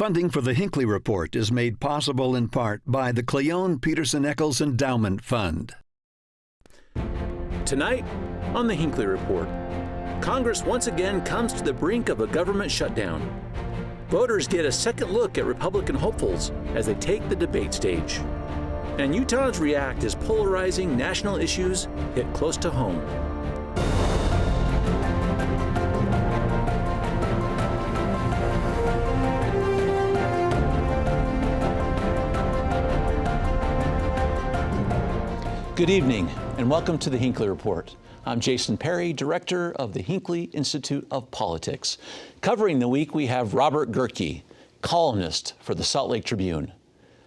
Funding for the Hinckley Report is made possible in part by the Cleone Peterson Eccles Endowment Fund. Tonight on the Hinckley Report, Congress once again comes to the brink of a government shutdown. Voters get a second look at Republican hopefuls as they take the debate stage. And Utahns react as polarizing national issues hit close to home. Good evening, and welcome to the Hinckley Report. I'm Jason Perry, director of the Hinckley Institute of Politics. Covering the week, we have Robert Gehrke, columnist for the Salt Lake Tribune,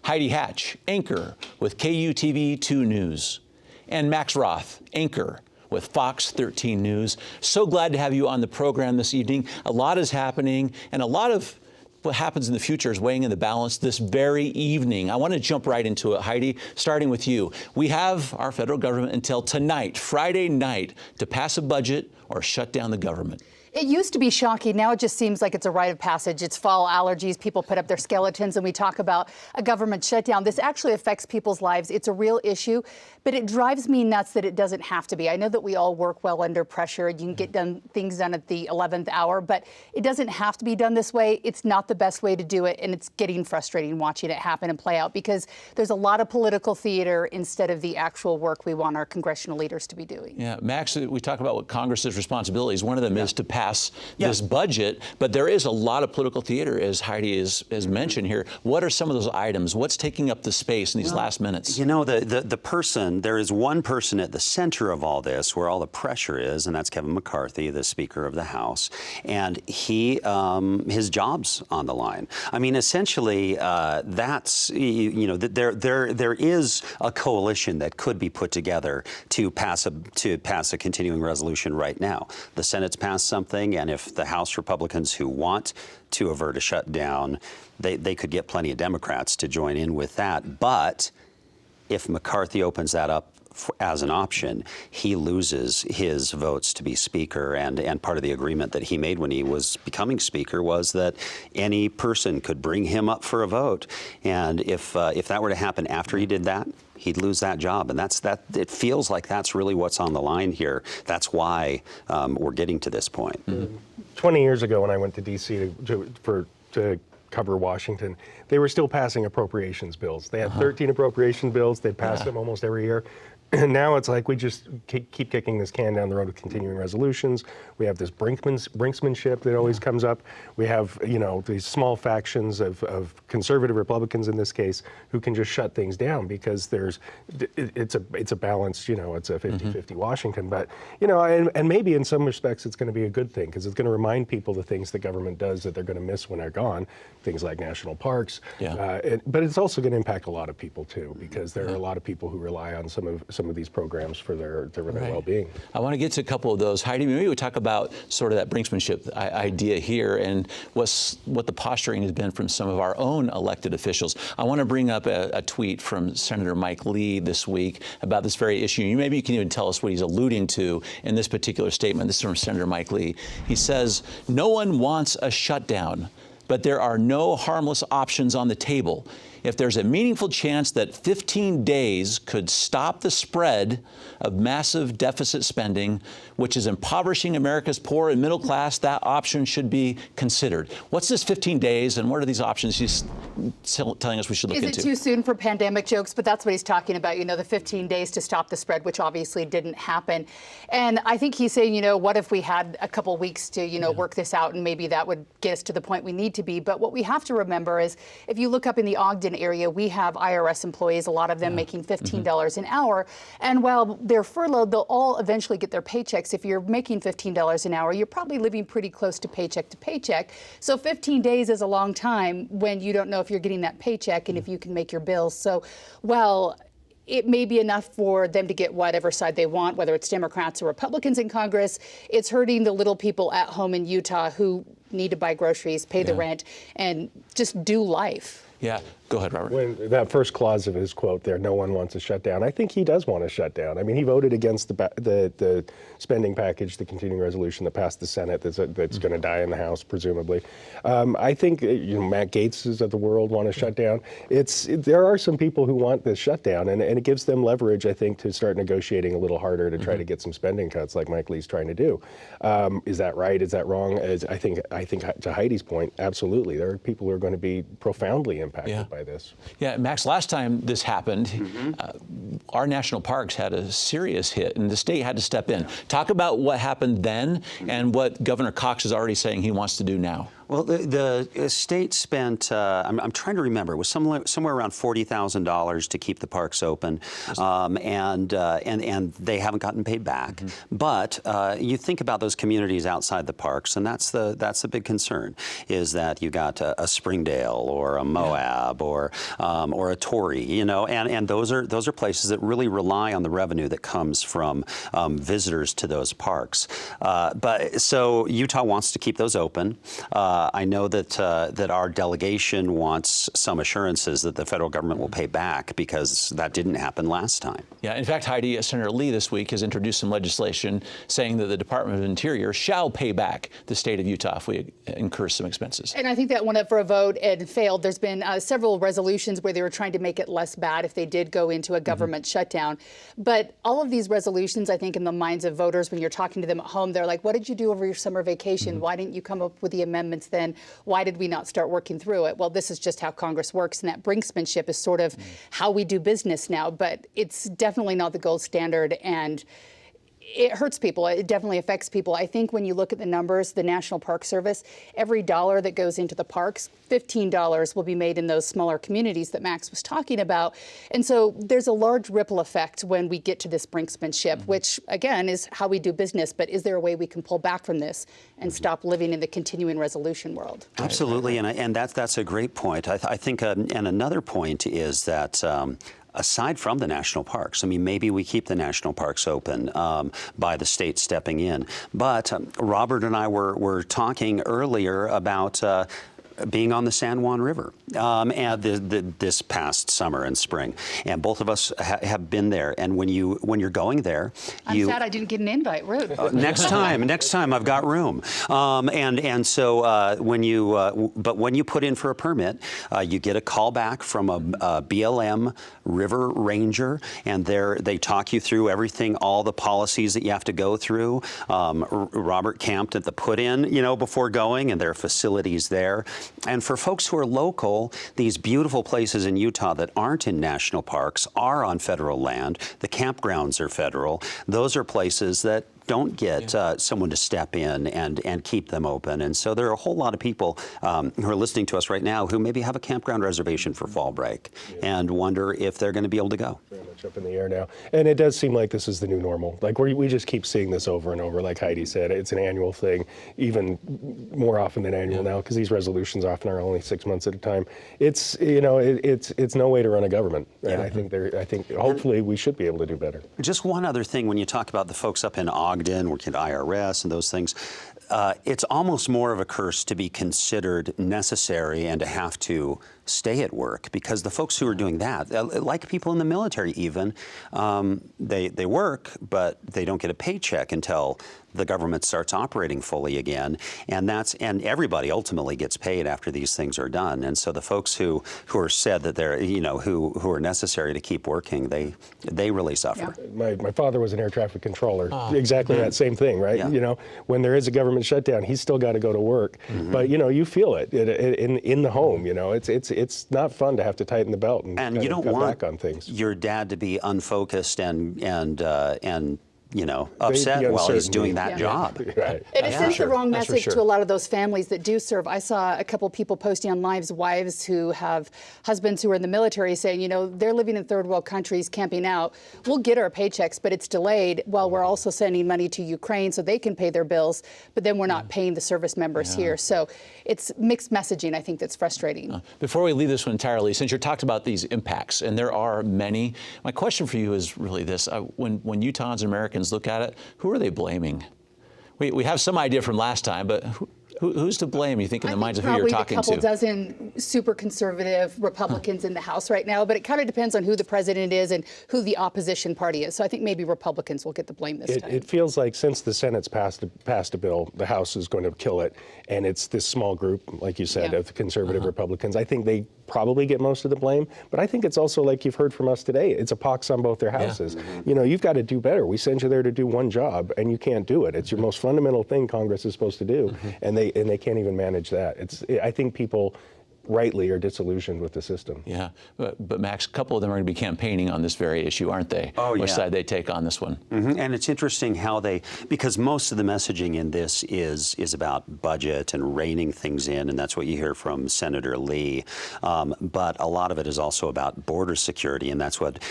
Heidi Hatch, anchor with KUTV 2 News, and Max Roth, anchor with Fox 13 News. So glad to have you on the program this evening. A lot is happening, and a lot of what happens in the future is weighing in the balance this very evening. I want to jump right into it, Heidi, starting with you. We have our federal government until tonight, Friday night, to pass a budget or shut down the government. It used to be shocking. Now it just seems like it's a rite of passage. It's fall allergies. People put up their skeletons, and we talk about a government shutdown. This actually affects people's lives. It's a real issue, but it drives me nuts that it doesn't have to be. I know that we all work well under pressure. You can get things done at the 11th hour, but it doesn't have to be done this way. It's not the best way to do it, and it's getting frustrating watching it happen and play out because there's a lot of political theater instead of the actual work we want our congressional leaders to be doing. Yeah, Max, we talk about what Congress's responsibilities. One of them is to pass this budget, but there is a lot of political theater, as Heidi has mentioned here. What are some of those items? What's taking up the space in these last minutes? You know, there is one person at the center of all this where all the pressure is, and that's Kevin McCarthy, the Speaker of the House, and his job's on the line. I mean, essentially, that's, there is a coalition that could be put together to pass a continuing resolution right now. The Senate's passed something, and if the House Republicans who want to avert a shutdown, they could get plenty of Democrats to join in with that. But if McCarthy opens that up as an option, he loses his votes to be Speaker. And part of the agreement that he made when he was becoming Speaker was that any person could bring him up for a vote. And if that were to happen after he did that, he'd lose that job. And it feels like that's really what's on the line here. That's why we're getting to this point. Mm-hmm. 20 years ago when I went to D.C. to cover Washington, they were still passing appropriations bills. They had 13 appropriation bills. They'd pass them almost every year. And now it's like we just keep kicking this can down the road with continuing resolutions. We have this brinksmanship that always comes up. We have, these small factions of conservative Republicans in this case who can just shut things down because it's a balanced, it's a 50-50 Washington. But, and maybe in some respects it's going to be a good thing because it's going to remind people the things the government does that they're going to miss when they're gone, things like national parks. But it's also going to impact a lot of people too because there are a lot of people who rely on some of these programs for their well-being. I want to get to a couple of those. Heidi, maybe we talk about sort of that brinksmanship idea here and what the posturing has been from some of our own elected officials. I want to bring up a tweet from Senator Mike Lee this week about this very issue. Maybe you can even tell us what he's alluding to in this particular statement. This is from Senator Mike Lee. He says, "No one wants a shutdown, but there are no harmless options on the table. If there's a meaningful chance that 15 days could stop the spread of massive deficit spending, which is impoverishing America's poor and middle class, that option should be considered." What's this 15 days, and what are these options he's telling us we should look into? Is it too soon for pandemic jokes? But that's what he's talking about, the 15 days to stop the spread, which obviously didn't happen. And I think he's saying, what if we had a couple weeks to, work this out, and maybe that would get us to the point we need to be. But what we have to remember is if you look up in the Ogden area, we have IRS employees, a lot of them making $15 an hour. And while they're furloughed, they'll all eventually get their paychecks. If you're making $15 an hour, you're probably living pretty close to paycheck. So 15 days is a long time when you don't know if you're getting that paycheck and if you can make your bills. So, it may be enough for them to get whatever side they want, whether it's Democrats or Republicans in Congress. It's hurting the little people at home in Utah who need to buy groceries, pay the rent, and just do life. Yeah. Go ahead, Robert. When that first clause of his quote there, no one wants a shutdown. I think he does want a shutdown. I mean, he voted against the spending package, the continuing resolution that passed the Senate that's going to die in the House, presumably. I think Matt Gaetz's of the world want a shutdown. There are some people who want this shutdown, and it gives them leverage, I think, to start negotiating a little harder to try to get some spending cuts like Mike Lee's trying to do. Is that right? Is that wrong? I think to Heidi's point, absolutely. There are people who are going to be profoundly impacted by this. Yeah, Max, last time this happened, our national parks had a serious hit, and the state had to step in. Talk about what happened then and what Governor Cox is already saying he wants to do now. Well, the state spent, I'm trying to remember, it was somewhere around $40,000 to keep the parks open, and they haven't gotten paid back. But you think about those communities outside the parks, and that's the big concern, is that you got a Springdale or a Moab or a Torrey, and those are places that really rely on the revenue that comes from visitors to those parks. But so Utah wants to keep those open. I know that our delegation wants some assurances that the federal government will pay back, because that didn't happen last time. Yeah, in fact, Heidi, Senator Lee this week has introduced some legislation saying that the Department of Interior shall pay back the state of Utah if we incur some expenses. And I think that went up for a vote and failed. There's been several resolutions where they were trying to make it less bad if they did go into a government shutdown. But all of these resolutions, I think, in the minds of voters, when you're talking to them at home, they're like, what did you do over your summer vacation? Why didn't you come up with the amendments then? Why did we not start working through it? Well, this is just how Congress works, and that brinksmanship is sort of how we do business now, but it's definitely not the gold standard, and it hurts people. It definitely affects people. I think when you look at the numbers, the National Park Service, every dollar that goes into the parks, $15 will be made in those smaller communities that Max was talking about. And so there's a large ripple effect when we get to this brinksmanship, which, again, is how we do business. But is there a way we can pull back from this and stop living in the continuing resolution world? Absolutely, and that's a great point. I think, and another point is that aside from the national parks, I mean, maybe we keep the national parks open by the state stepping in. But Robert and I were talking earlier about being on the San Juan River and this past summer and spring, and both of us have been there. And when you're going there, I'm sad I didn't get an invite. Rude. Next time I've got room. And so when you put in for a permit, you get a call back from a BLM river ranger, and they talk you through everything, all the policies that you have to go through. Robert camped at the put-in, before going, and there are facilities there. And for folks who are local, these beautiful places in Utah that aren't in national parks are on federal land. The campgrounds are federal. Those are places that don't get someone to step in and keep them open. And so there are a whole lot of people who are listening to us right now who maybe have a campground reservation for fall break and wonder if they're going to be able to go. Very much up in the air now. And it does seem like this is the new normal. Like we just keep seeing this over and over. Like Heidi said, it's an annual thing, even more often than annual now, because these resolutions often are only 6 months at a time. It's it's no way to run a government. Right? Yeah. I think hopefully we should be able to do better. Just one other thing, when you talk about the folks up in Ogden, working at IRS and those things, it's almost more of a curse to be considered necessary and to have to stay at work, because the folks who are doing that, like people in the military even, they work, but they don't get a paycheck until the government starts operating fully again, and everybody ultimately gets paid after these things are done. And so the folks who are said that they're who are necessary to keep working, they really suffer. Yeah. My father was an air traffic controller. Exactly that same thing, right? Yeah. When there is a government shutdown, he's still got to go to work. But you feel it in the home. It's not fun to have to tighten the belt and you don't cut want back on things. your dad to be unfocused and upset while he's doing that job. Right. And it sends the wrong message to a lot of those families that do serve. I saw a couple people posting on Live's wives who have husbands who are in the military saying, they're living in third world countries camping out. We'll get our paychecks, but it's delayed while we're also sending money to Ukraine so they can pay their bills, but then we're not paying the service members here. So it's mixed messaging, I think, that's frustrating. Before we leave this one entirely, since you talked about these impacts, and there are many, my question for you is really this. When Utahns and Americans look at it, who are they blaming? We have some idea from last time, but Who's to blame, you think, in the minds of who you're probably talking a couple to? dozen super conservative Republicans in the House right now, but it kind of depends on who the president is and who the opposition party is. So I think maybe Republicans will get the blame this time. It feels like since the Senate's passed a bill, the House is going to kill it, and it's this small group, like you said, Yeah. of conservative Republicans. I think they probably get most of the blame, but I think it's also, like you've heard from us today, it's a pox on both their houses. You know, you've got to do better. We send you there to do one job, and you can't do it. It's your most fundamental thing Congress is supposed to do, and they can't even manage that. I think people rightly are disillusioned with the system. Yeah, but Max, a couple of them are going to be campaigning on this very issue, aren't they? Oh, Which yeah. side they take on this one? And it's interesting how because most of the messaging in this is about budget and reining things in, and that's what you hear from Senator Lee. But a lot of it is also about border security, and that's what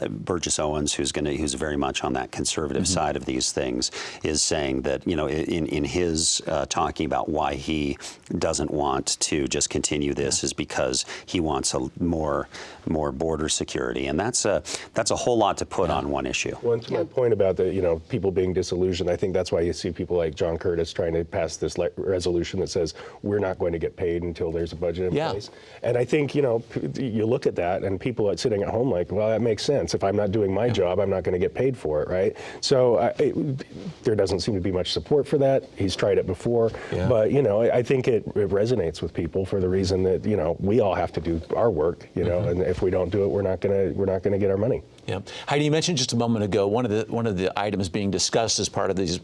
Burgess Owens, who's very much on that conservative side of these things, is saying that, you know, in his talking about why he doesn't want to just continue this is because he wants more border security, and that's a whole lot to put on one issue. Well, and to my point about people being disillusioned, I think that's why you see people like John Curtis trying to pass this resolution that says we're not going to get paid until there's a budget in place. And I think, you look at that and people are sitting at home like, well, that makes sense. If I'm not doing my job, I'm not going to get paid for it, right? So there doesn't seem to be much support for that. He's tried it before, but I think it resonates with people for the reason that we all have to do our work, and if we don't do it, we're not gonna get our money. Yeah, Heidi, you mentioned just a moment ago one of the items being discussed as part of these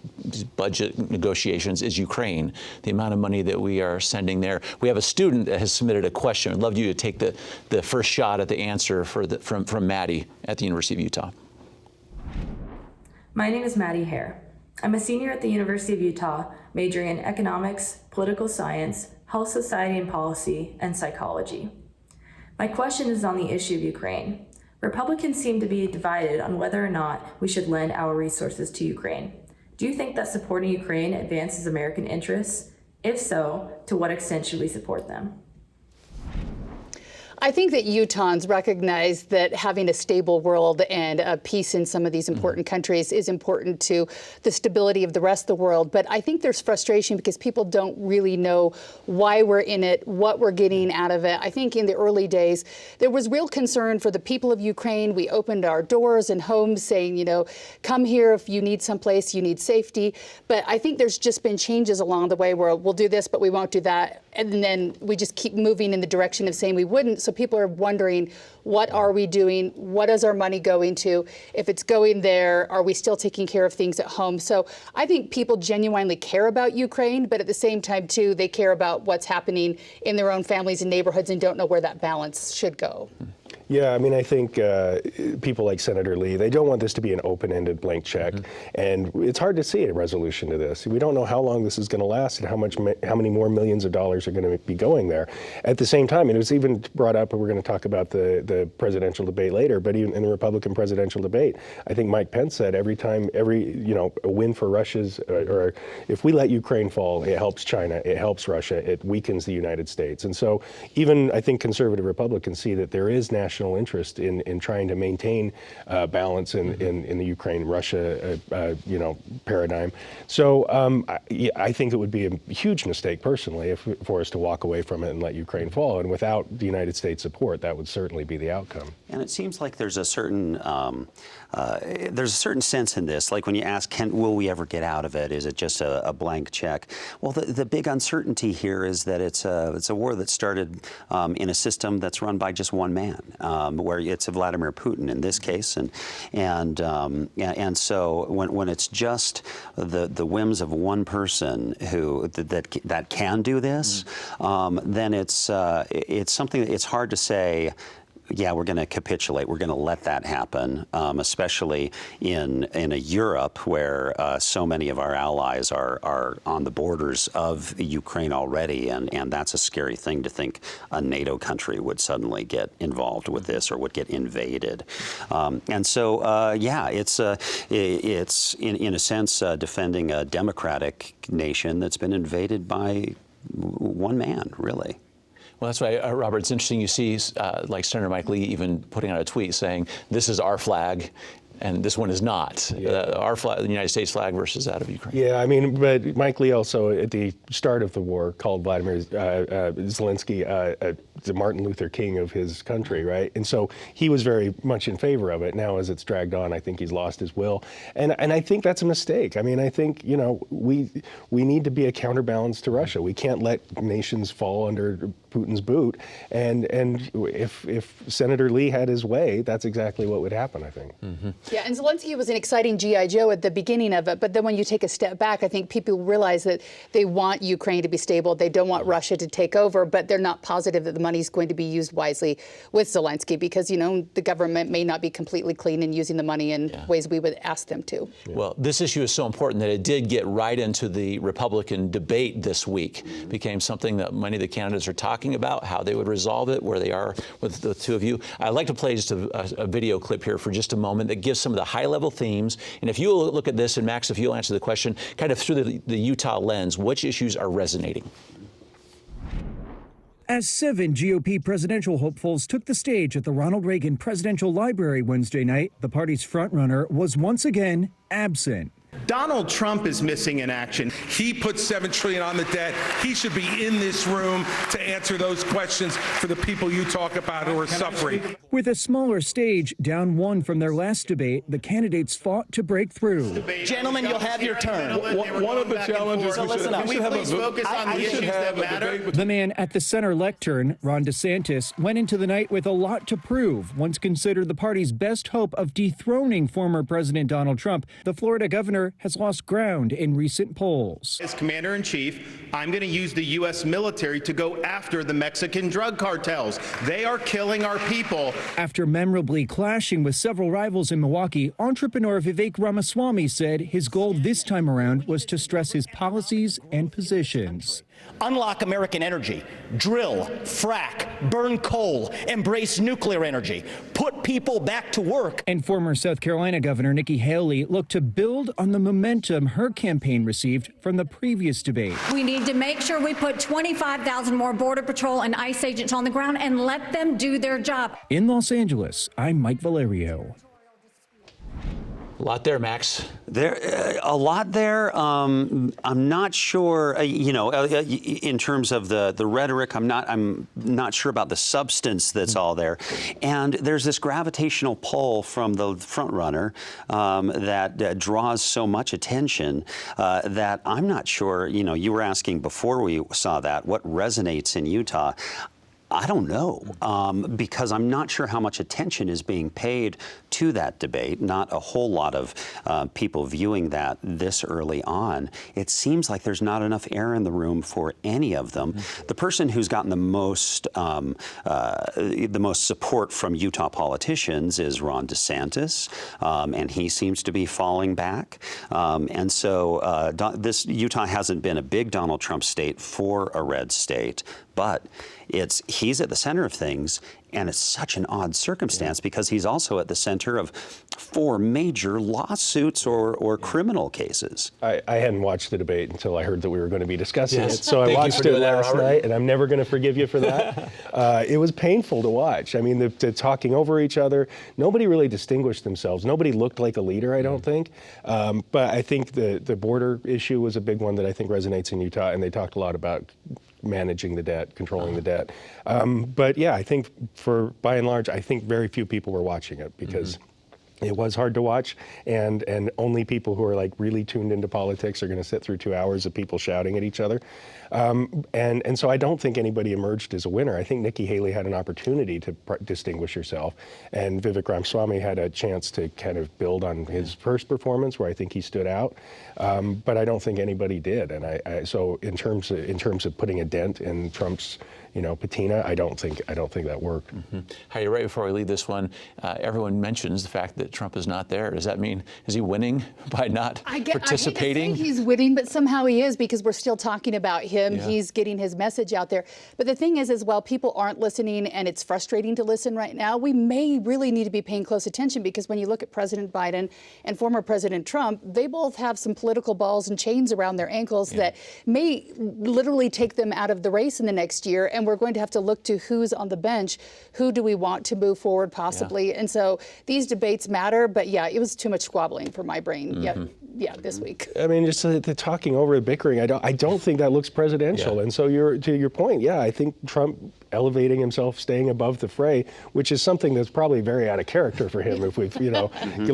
budget negotiations is Ukraine, the amount of money that we are sending there. We have a student that has submitted a question. I'd love you to take the first shot at the answer from Maddie at the University of Utah. My name is Maddie Hare. I'm a senior at the University of Utah, majoring in economics, political science, health, society and policy, and psychology. My question is on the issue of Ukraine. Republicans seem to be divided on whether or not we should lend our resources to Ukraine. Do you think that supporting Ukraine advances American interests? If so, to what extent should we support them? I think that Utahns recognize that having a stable world and peace in some of these important countries is important to the stability of the rest of the world. But I think there's frustration because people don't really know why we're in it, what we're getting out of it. I think in the early days, there was real concern for the people of Ukraine. We opened our doors and homes saying, come here if you need someplace, you need safety. But I think there's just been changes along the way where we'll do this, but we won't do that. And then we just keep moving in the direction of saying we wouldn't. So people are wondering, what are we doing? What is our money going to? If it's going there, are we still taking care of things at home? So I think people genuinely care about Ukraine, but at the same time, too, they care about what's happening in their own families and neighborhoods and don't know where that balance should go. Yeah, I mean, I think people like Senator Lee, they don't want this to be an open-ended blank check, and it's hard to see a resolution to this. We don't know how long this is going to last and how many more millions of dollars are going to be going there. At the same time, it was even brought up, and we're going to talk about the presidential debate later, but even in the Republican presidential debate, I think Mike Pence said a win for Russia's, or if we let Ukraine fall, it helps China, it helps Russia, it weakens the United States. And so even I think conservative Republicans see that there is national interest in trying to maintain balance in the Ukraine-Russia paradigm. So I think it would be a huge mistake personally for us to walk away from it and let Ukraine fall. And without the United States support, that would certainly be the outcome. And it seems like there's a certain sense in this. Like when you ask, will we ever get out of it? Is it just a blank check? Well, the big uncertainty here is that it's a war that started in a system that's run by just one man, where it's Vladimir Putin in this case, and so when it's just the whims of one person that can do this, then it's something that it's hard to say, yeah, we're going to capitulate. We're going to let that happen, especially in a Europe where so many of our allies are on the borders of Ukraine already, and that's a scary thing to think a NATO country would suddenly get involved with this or would get invaded. And so, yeah, it's in a sense defending a democratic nation that's been invaded by one man, really. Well, that's why, Robert, it's interesting you see like Senator Mike Lee even putting out a tweet saying, this is our flag. and this one is not. Our flag, the United States flag versus that of Ukraine. Yeah, I mean, but Mike Lee also at the start of the war called Vladimir Zelensky the Martin Luther King of his country, right? And so he was very much in favor of it. Now, as it's dragged on, I think he's lost his will, and I think that's a mistake. I mean, I think we need to be a counterbalance to Russia. We can't let nations fall under Putin's boot, and if Senator Lee had his way, that's exactly what would happen, I think. Yeah, and Zelensky was an exciting G.I. Joe at the beginning of it, but then when you take a step back, I think people realize that they want Ukraine to be stable. They don't want Russia to take over, but they're not positive that the money is going to be used wisely with Zelensky because, the government may not be completely clean in using the money in ways we would ask them to. Well, this issue is so important that it did get right into the Republican debate this week. It became something that many of the candidates are talking about, how they would resolve it, where they are with the two of you. I'd like to play just a video clip here for just a moment that gives some of the high-level themes. And if you'll look at this, and Max, if you'll answer the question, kind of through the Utah lens, which issues are resonating? As 7 GOP presidential hopefuls took the stage at the Ronald Reagan Presidential Library Wednesday night, the party's frontrunner was once again absent. Donald Trump is missing in action. He put $7 trillion on the debt. He should be in this room to answer those questions for the people you talk about who are suffering. With a smaller stage, down one from their last debate, the candidates fought to break through. Gentlemen, you'll have your turn. One of the challenges So listen up. Can we please focus on the issues that matter? The man at the center lectern, Ron DeSantis, went into the night with a lot to prove. Once considered the party's best hope of dethroning former President Donald Trump, the Florida governor has lost ground in recent polls. As commander-in-chief, I'm going to use the U.S. military to go after the Mexican drug cartels. They are killing our people. After memorably clashing with several rivals in Milwaukee, entrepreneur Vivek Ramaswamy said his goal this time around was to stress his policies and positions. Unlock American energy. Drill, frack, burn coal, embrace nuclear energy. Put people back to work. And former South Carolina Governor Nikki Haley looked to build on the momentum her campaign received from the previous debate. We need to make sure we put 25,000 more Border Patrol and ICE agents on the ground and let them do their job. In Los Angeles, I'm Mike Valerio. A lot there, Max. A lot there. I'm not sure. In terms of the rhetoric, I'm not sure about the substance that's all there. And there's this gravitational pull from the front runner that draws so much attention that I'm not sure. You were asking before we saw that what resonates in Utah. I don't know, because I'm not sure how much attention is being paid to that debate. Not a whole lot of people viewing that this early on. It seems like there's not enough air in the room for any of them. The person who's gotten the most support from Utah politicians is Ron DeSantis, and he seems to be falling back. And so this Utah hasn't been a big Donald Trump state for a red state, but he's at the center of things, and it's such an odd circumstance because he's also at the center of 4 major lawsuits or criminal cases. I hadn't watched the debate until I heard that we were going to be discussing it, so I Thank you watched for it doing that, last Robert. night, and I'm never going to forgive you for that. It was painful to watch. I mean, the talking over each other. Nobody really distinguished themselves. Nobody looked like a leader, I don't think. But I think the border issue was a big one that I think resonates in Utah, and they talked a lot about managing the debt, controlling the debt. But yeah, I think by and large, I think very few people were watching it because it was hard to watch, and only people who are like really tuned into politics are going to sit through 2 hours of people shouting at each other. And so I don't think anybody emerged as a winner. I think Nikki Haley had an opportunity to distinguish herself, and Vivek Ramaswamy had a chance to kind of build on his first performance, where I think he stood out. But I don't think anybody did. And so in terms of putting a dent in Trump's patina, I don't think that worked. Heidi, right before we leave this one, everyone mentions the fact that Trump is not there. Does that mean, is he winning by not participating? I hate to say he's winning, but somehow he is, because we're still talking about him. Yeah. He's getting his message out there. But the thing is, while people aren't listening, and it's frustrating to listen right now, we may really need to be paying close attention, because when you look at President Biden and former President Trump, they both have some political balls and chains around their ankles that may literally take them out of the race in the next year. And we're going to have to look to who's on the bench. Who do we want to move forward possibly? And so these debates matter. matter. But yeah, it was too much squabbling for my brain. Yeah, this week. I mean, just the talking over, the bickering. I don't think that looks presidential. And so to your point, yeah, I think Trump elevating himself, staying above the fray, which is something that's probably very out of character for him if we've, you're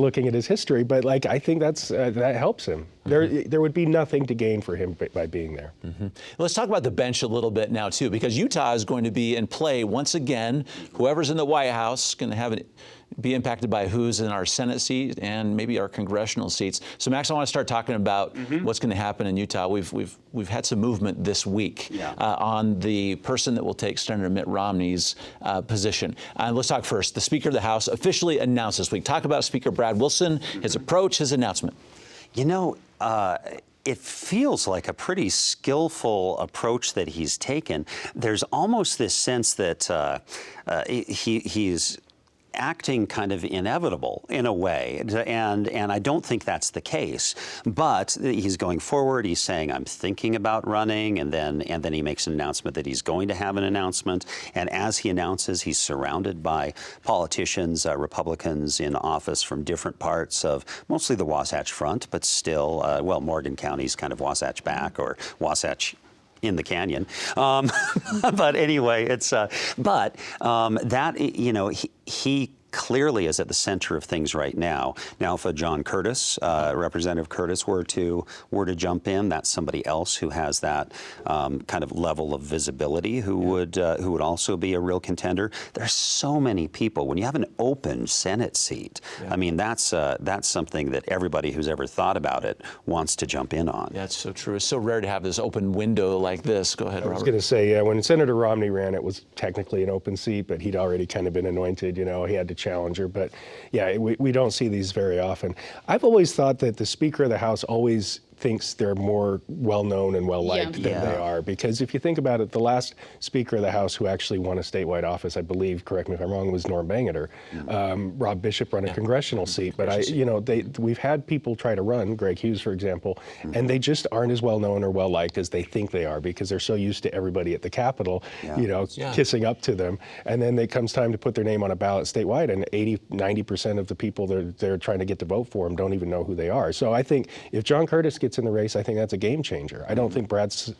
looking at his history. But like, I think that helps him. There would be nothing to gain for him by being there. Let's talk about the bench a little bit now, too, because Utah is going to be in play once again. Whoever's in the White House is going to be impacted by who's in our Senate seat and maybe our congressional seats. So, Max, I want to start talking about what's going to happen in Utah. We've had some movement this week on the person that will take Senator Mitt Romney's position. Let's talk first. The Speaker of the House officially announced this week. Talk about Speaker Brad Wilson, his approach, his announcement. You know, it feels like a pretty skillful approach that he's taken. There's almost this sense that he's acting kind of inevitable in a way, and I don't think that's the case. But he's going forward. He's saying, "I'm thinking about running," and then he makes an announcement that he's going to have an announcement. And as he announces, he's surrounded by politicians, Republicans in office from different parts of mostly the Wasatch Front, but still, Morgan County's kind of Wasatch back, or Wasatch in the canyon. But anyway, it's that, he clearly is at the center of things right now. Now, if John Curtis, Representative Curtis, were to jump in, that's somebody else who has that kind of level of visibility, who would also be a real contender. There's so many people. When you have an open Senate seat, I mean, that's something that everybody who's ever thought about it wants to jump in on. That's so true. It's so rare to have this open window like this. Go ahead, Robert. I was going to say, when Senator Romney ran, it was technically an open seat, but he'd already kind of been anointed. He had to challenger, but yeah, we don't see these very often. I've always thought that the Speaker of the House always thinks they're more well-known and well-liked than they are, because if you think about it, the last Speaker of the House who actually won a statewide office, I believe, correct me if I'm wrong, was Norm Bangerter. Rob Bishop ran a congressional seat, but we've had people try to run, Greg Hughes, for example, and they just aren't as well-known or well-liked as they think they are, because they're so used to everybody at the Capitol, kissing up to them, and then it comes time to put their name on a ballot statewide, and 90% of the people they're trying to get to vote for them don't even know who they are. So I think if John Curtis gets in the race, I think that's a game changer. I don't think Brad's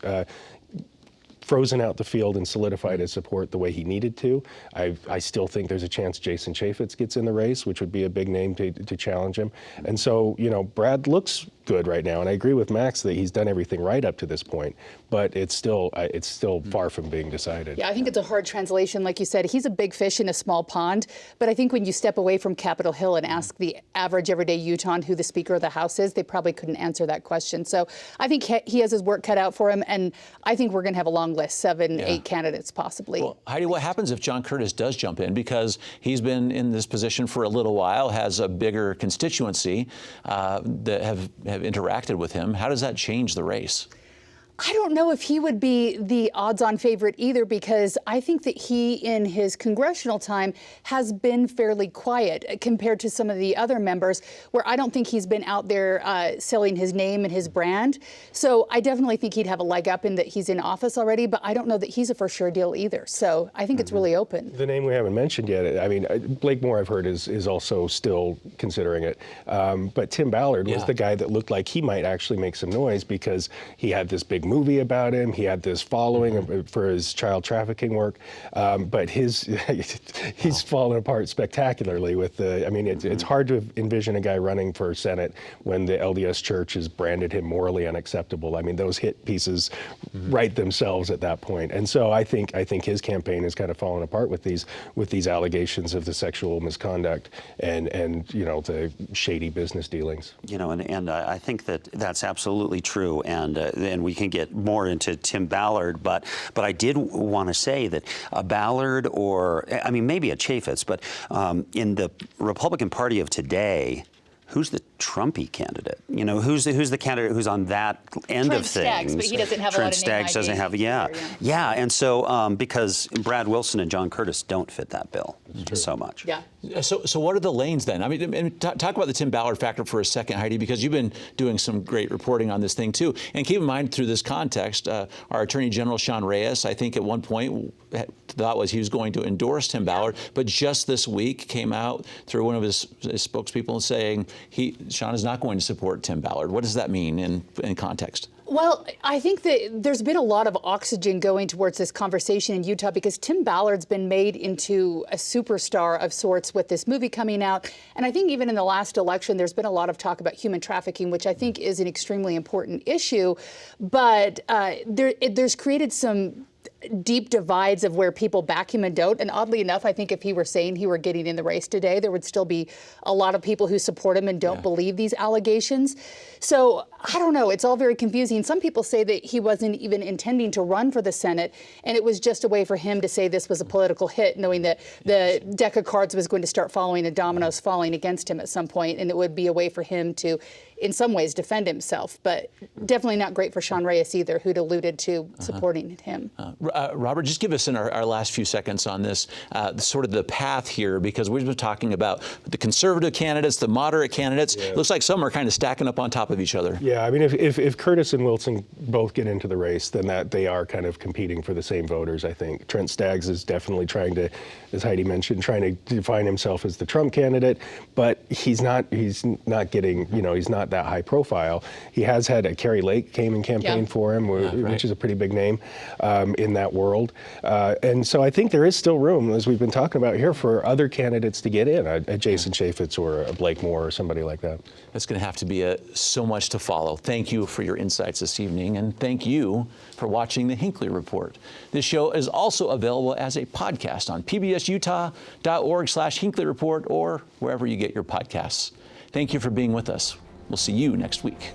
frozen out the field and solidified his support the way he needed to. I still think there's a chance Jason Chaffetz gets in the race, which would be a big name to challenge him. And so, Brad looks good right now, and I agree with Max that he's done everything right up to this point, but it's still far from being decided. Yeah, I think it's a hard translation. Like you said, he's a big fish in a small pond, but I think when you step away from Capitol Hill and ask the average everyday Utahn who the Speaker of the House is, they probably couldn't answer that question. So I think he has his work cut out for him, and I think we're going to have a long list, 7, 8 candidates possibly. Well, Heidi, what happens if John Curtis does jump in, because he's been in this position for a little while, has a bigger constituency that have interacted with him? How does that change the race? I don't know if he would be the odds-on favorite either, because I think that he, in his congressional time, has been fairly quiet compared to some of the other members, where I don't think he's been out there selling his name and his brand. So I definitely think he'd have a leg up in that he's in office already, but I don't know that he's a for sure deal either. So I think it's really open. The name we haven't mentioned yet, I mean, Blake Moore, I've heard, is also still considering it. But Tim Ballard was the guy that looked like he might actually make some noise, because he had this big movie about him. He had this following for his child trafficking work, but he's fallen apart spectacularly with the. I mean, it's hard to envision a guy running for Senate when the LDS Church has branded him morally unacceptable. I mean, those hit pieces write themselves at that point. And so I think his campaign has kind of fallen apart with these allegations of the sexual misconduct and the shady business dealings. And I think that's absolutely true. And we can get more into Tim Ballard, but I did want to say that a Ballard, or maybe a Chaffetz, but in the Republican Party of today, who's the Trumpy candidate. You know, who's the candidate who's on that end Trent of Staggs, things? but he doesn't have a Trent lot of name Staggs doesn't ID have, either, and so because Brad Wilson and John Curtis don't fit that bill so much. Yeah. So what are the lanes then? I mean, talk about the Tim Ballard factor for a second, Heidi, because you've been doing some great reporting on this thing too. And keep in mind, through this context, our Attorney General Sean Reyes, I think at one point thought was he was going to endorse Tim Ballard, but just this week came out through one of his spokespeople saying Sean is not going to support Tim Ballard. What does that mean in context? Well, I think that there's been a lot of oxygen going towards this conversation in Utah because Tim Ballard's been made into a superstar of sorts with this movie coming out. And I think even in the last election, there's been a lot of talk about human trafficking, which I think is an extremely important issue. But there's created some deep divides of where people back him and don't. And oddly enough, I think if he were saying he were getting in the race today, there would still be a lot of people who support him and don't believe these allegations. So I don't know. It's all very confusing. Some people say that he wasn't even intending to run for the Senate, and it was just a way for him to say this was a political hit, knowing that the deck of cards was going to start falling and dominoes falling against him at some point, and it would be a way for him to, in some ways, defend himself. But definitely not great for Sean Reyes either, who'd alluded to supporting him. Robert, just give us in our last few seconds on this, sort of the path here, because we've been talking about the conservative candidates, the moderate candidates. It looks like some are kind of stacking up on top of each other. Yeah, I mean, if Curtis and Wilson both get into the race, then that they are kind of competing for the same voters, I think. Trent Staggs is definitely trying to, as Heidi mentioned, trying to define himself as the Trump candidate, but he's not getting, he's not that high profile. He has had Carrie Lake came and campaigned for him, which is a pretty big name in that world. And so I think there is still room, as we've been talking about here, for other candidates to get in, a Jason Chaffetz or a Blake Moore or somebody like that. That's going to have to be so much to follow. Thank you for your insights this evening, and thank you for watching the Hinckley Report. This show is also available as a podcast on pbsutah.org/Hinckley Report or wherever you get your podcasts. Thank you for being with us. We'll see you next week.